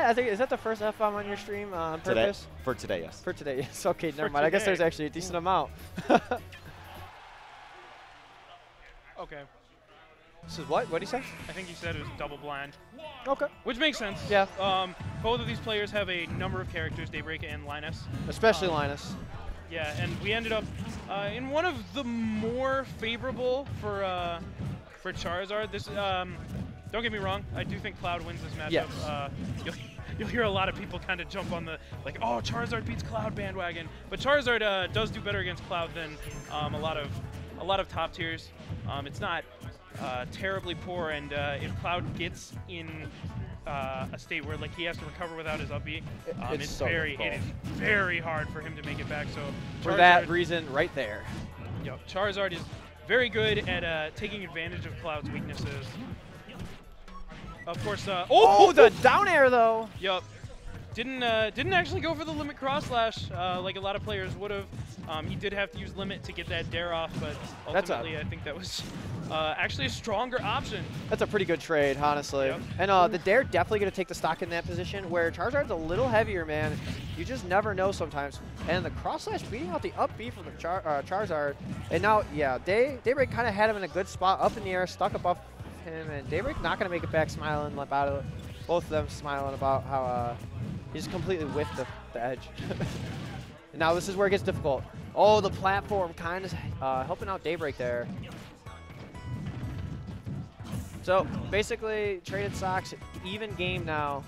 I think is that the first F-bomb on your stream on purpose? Today? For today, yes. For today, yes. Okay, never mind. I guess there's actually a decent amount. Okay. This is what? What did he say? I think he said it was double blind. Okay. Which makes sense. Yeah. Both of these players have a number of characters, Daybreak and Linus. Especially Linus. Yeah, and we ended up in one of the more favorable for Charizard. This don't get me wrong, I do think Cloud wins this matchup. Yes. You'll hear a lot of people kind of jump on the like, oh, Charizard beats Cloud bandwagon, but Charizard does do better against Cloud than a lot of top tiers. It's not terribly poor, and if Cloud gets in a state where like he has to recover without his up B, it is very hard for him to make it back. So for that reason, right there. Yep, Charizard is very good at taking advantage of Cloud's weaknesses. Of course. The down air though. Yep. Didn't actually go for the limit cross slash like a lot of players would have. He did have to use limit to get that dare off, but ultimately I think that was actually a stronger option. That's a pretty good trade, honestly. Yep. And the dare definitely going to take the stock in that position where Charizard's a little heavier, man. You just never know sometimes. And the cross slash beating out the up B from the Charizard. And now, yeah, Daybreak kind of had him in a good spot, up in the air, stuck above him, and Daybreak not going to make it back, smiling about it. Both of them smiling about how he just completely whiffed the edge. And now this is where it gets difficult. Oh, the platform kind of helping out Daybreak there. So basically, traded socks, even game now.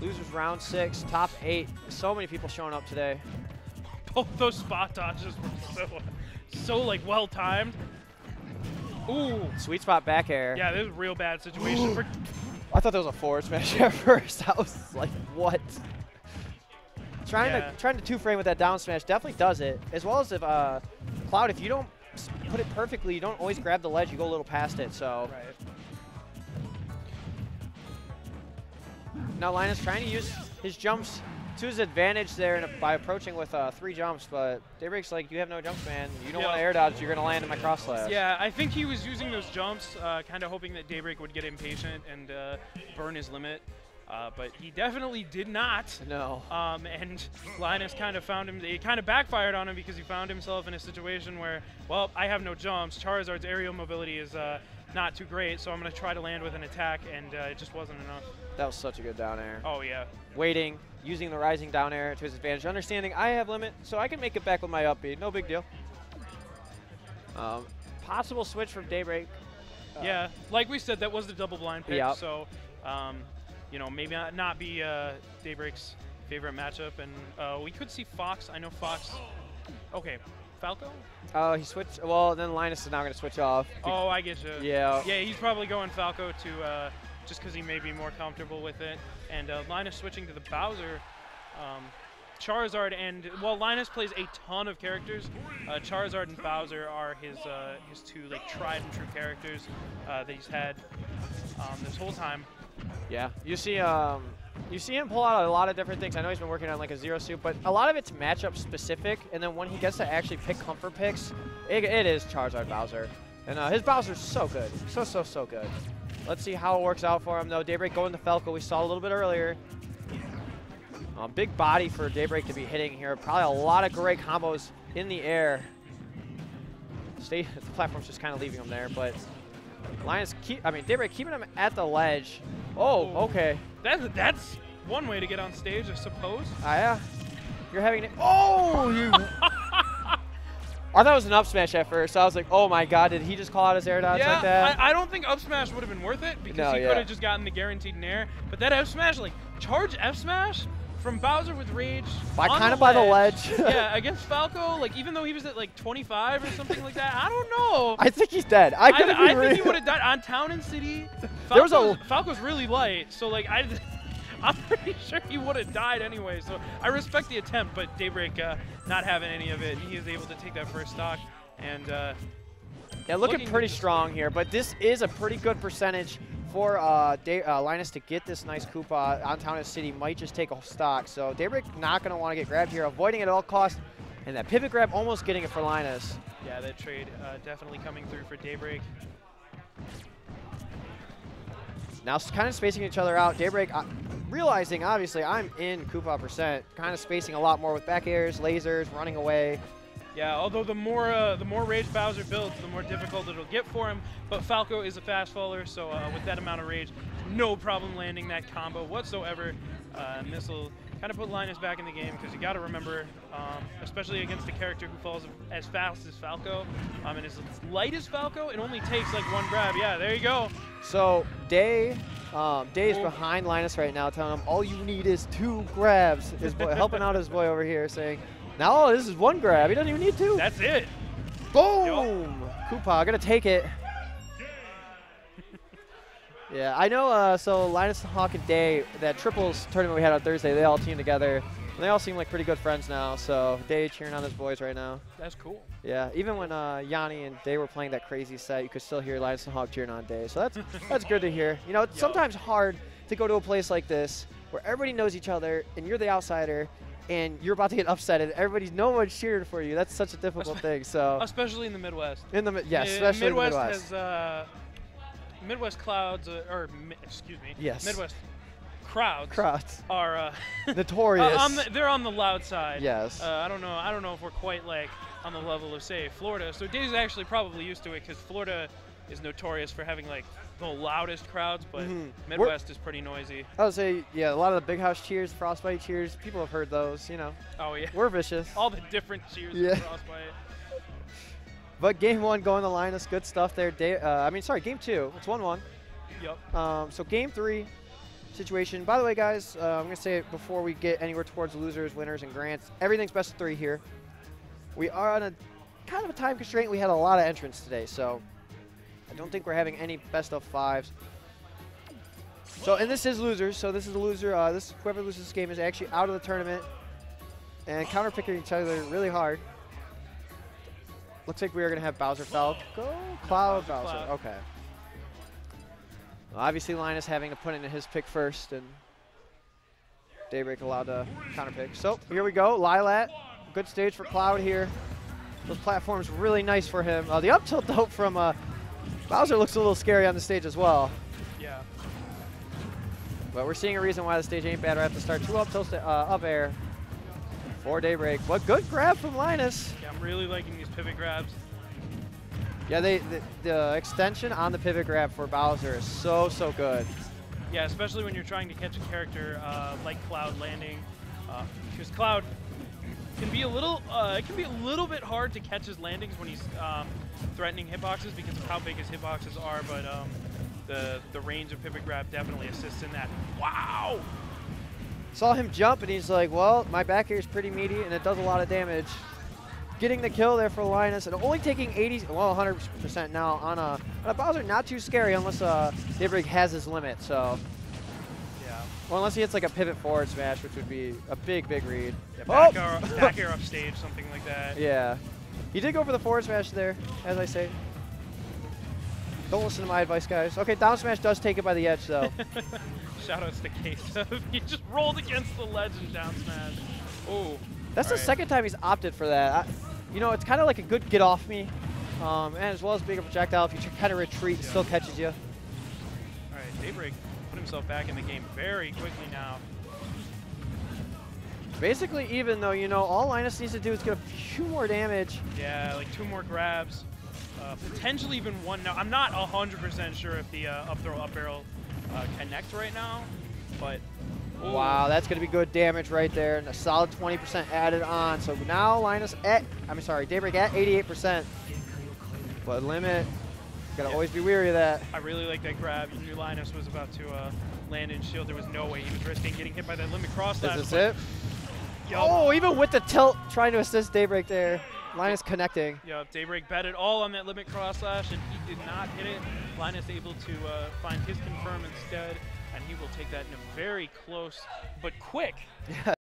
Losers round 6, top 8. So many people showing up today. Both those spot dodges were so like well timed. Ooh. Sweet spot back air. Yeah, this is a real bad situation. For I thought that was a forward smash at first. I was like, what? Trying to two-frame with that down smash definitely does it. As well as if Cloud, if you don't put it perfectly, you don't always grab the ledge, you go a little past it, so. Right. Now Linus trying to use his jumps to his advantage there by approaching with 3 jumps, but Daybreak's like, you have no jumps, man. You don't want to air dodge, you're going to land in my cross slash. Yeah, I think he was using those jumps, kind of hoping that Daybreak would get impatient and burn his limit. But he definitely did not. No. And Linus kind of found him, it kind of backfired on him because he found himself in a situation where, well, I have no jumps. Charizard's aerial mobility is not too great, so I'm going to try to land with an attack, and it just wasn't enough. That was such a good down air. Oh, yeah. Waiting, using the rising down air to his advantage, understanding I have limit, so I can make it back with my up B. No big deal. Possible switch from Daybreak. Yeah, like we said, that was the double blind pick, yep. So you know, maybe not be Daybreak's favorite matchup, and we could see Fox. I know Fox. Okay, Falco? He switched. Well, then Linus is now going to switch off. Oh, I get you. Yeah. Yeah, he's probably going Falco to just because he may be more comfortable with it. And Linus switching to the Bowser. Charizard and, well, Linus plays a ton of characters. Charizard and Bowser are his two like tried and true characters that he's had this whole time. Yeah, you see him pull out a lot of different things. I know he's been working on like a zero suit, but a lot of it's matchup specific. And then when he gets to actually pick comfort picks, it is Charizard Bowser. And his Bowser's so good, so good. Let's see how it works out for him though. Daybreak going to Falco, we saw a little bit earlier. Big body for Daybreak to be hitting here. Probably a lot of great combos in the air. The platform's just kind of leaving him there, but Linus Daybreak keeping him at the ledge. Oh, okay. That's one way to get on stage, I suppose. Yeah. You're having it. Oh, you. I thought it was an up smash at first. I was like, oh my god, did he just call out his air dodge like that? I don't think up smash would have been worth it because he could have just gotten the guaranteed nair. But that F smash, like charge F smash from Bowser with rage. Kind of by the ledge. Yeah, against Falco, like even though he was at like 25 or something like that, I don't know. I think he's dead. I think he would have died on Town and City. Falco's really light, so like I'm pretty sure he would have died anyway. So I respect the attempt, but Daybreak not having any of it, he was able to take that first stock and. Yeah, looking pretty strong here, but this is a pretty good percentage for Linus to get this nice Koopa on Town and City. Might just take a stock, so Daybreak not going to want to get grabbed here, avoiding it at all costs, and that pivot grab almost getting it for Linus. Yeah, that trade definitely coming through for Daybreak. now kind of spacing each other out. Daybreak realizing, obviously, I'm in Koopa %, kind of spacing a lot more with back airs, lasers, running away. Yeah, although the more rage Bowser builds, the more difficult it'll get for him. But Falco is a fast faller, so with that amount of rage, no problem landing that combo whatsoever. And this will kind of put Linus back in the game, because you got to remember, especially against a character who falls as fast as Falco, and as light as Falco, it only takes like 1 grab. Yeah, there you go. So Day is behind Linus right now, telling him all you need is 2 grabs. His boy, helping out his boy over here, saying, now this is 1 grab. He doesn't even need 2. That's it. Boom! Koopa gonna take it. Yeah, I know. So Linus, Hawk, and Day, that triples tournament we had on Thursday, they all teamed together. And they all seem like pretty good friends now. So Day cheering on his boys right now. That's cool. Yeah, even when Yanni and Day were playing that crazy set, you could still hear Linus and Hawk cheering on Day. So that's good to hear. You know, it's sometimes hard to go to a place like this where everybody knows each other and you're the outsider and you're about to get upset and no one's cheering for you. That's such a difficult thing. So especially in the Midwest. Especially in the Midwest. Has Midwest clouds, excuse me. Yes. Midwest crowds are notorious. They're on the loud side. Yes. I don't know if we're quite like on the level of, say, Florida. So Day's actually probably used to it, because Florida is notorious for having like the loudest crowds, but Midwest is pretty noisy. I would say, yeah, a lot of the big house cheers, Frostbite cheers, people have heard those, you know. Oh yeah. We're vicious. All the different cheers yeah. of Frostbite. But game 1 going to Linus, good stuff there. Game 2, it's 1-1. Yep. So game 3 situation. By the way, guys, I'm going to say it before we get anywhere towards losers, winners, and grants. Everything's best of 3 here. We are on a kind of a time constraint. We had a lot of entrants today, so I don't think we're having any best of 5s. So, and this is losers. So this is a loser. Whoever loses this game is actually out of the tournament and counter-picking each other really hard. Looks like we are going to have Bowser Falco, Cloud, Bowser. Cloud. Okay. Well, obviously, Linus having to put in his pick first, and Daybreak allowed to counter pick. So here we go. Lilat, good stage for Cloud here. Those platforms really nice for him. The up tilt though from Bowser looks a little scary on the stage as well. Yeah. But we're seeing a reason why the stage ain't bad right at the start. 2 up tilts up air for Daybreak. What good grab from Linus. Yeah, I'm really liking these pivot grabs. Yeah, the extension on the pivot grab for Bowser is so good. Yeah, especially when you're trying to catch a character like Cloud landing, because Cloud can be a little bit hard to catch his landings when he's threatening hitboxes because of how big his hitboxes are. But the range of pivot grab definitely assists in that. Wow! Saw him jump and he's like, well, my back air is pretty meaty and it does a lot of damage. Getting the kill there for Linus and only taking 100% now on a Bowser. Not too scary unless Daybreak has his limit. So yeah. Well, unless he hits like a pivot forward smash, which would be a big read. Yeah, back air off stage, something like that. Yeah, he did go for the forward smash there, as I say. Don't listen to my advice, guys. Okay, down smash does take it by the edge though. Shoutouts to Queso. He just rolled against the ledge and down smash. Oh. That's the second time he's opted for that. You know, it's kind of like a good get off me, and as well as being a projectile, if you kind of retreat, it still catches you. All right, Daybreak put himself back in the game very quickly now. Basically even though, you know, all Linus needs to do is get a few more damage. Yeah, like 2 more grabs, potentially even 1. Now, I'm not 100% sure if the up throw, up barrel connect right now, but ooh. Wow, that's going to be good damage right there, and a solid 20% added on. So now Daybreak at 88%. But limit, got to always be wary of that. I really like that grab. You knew Linus was about to land in shield. There was no way he was risking getting hit by that limit cross slash. Is this it? Oh, even with the tilt, trying to assist Daybreak there. Linus connecting. Yeah, Daybreak bet it all on that limit cross slash, and he did not hit it. Linus able to find his confirm instead, and he will take that in a very close but quick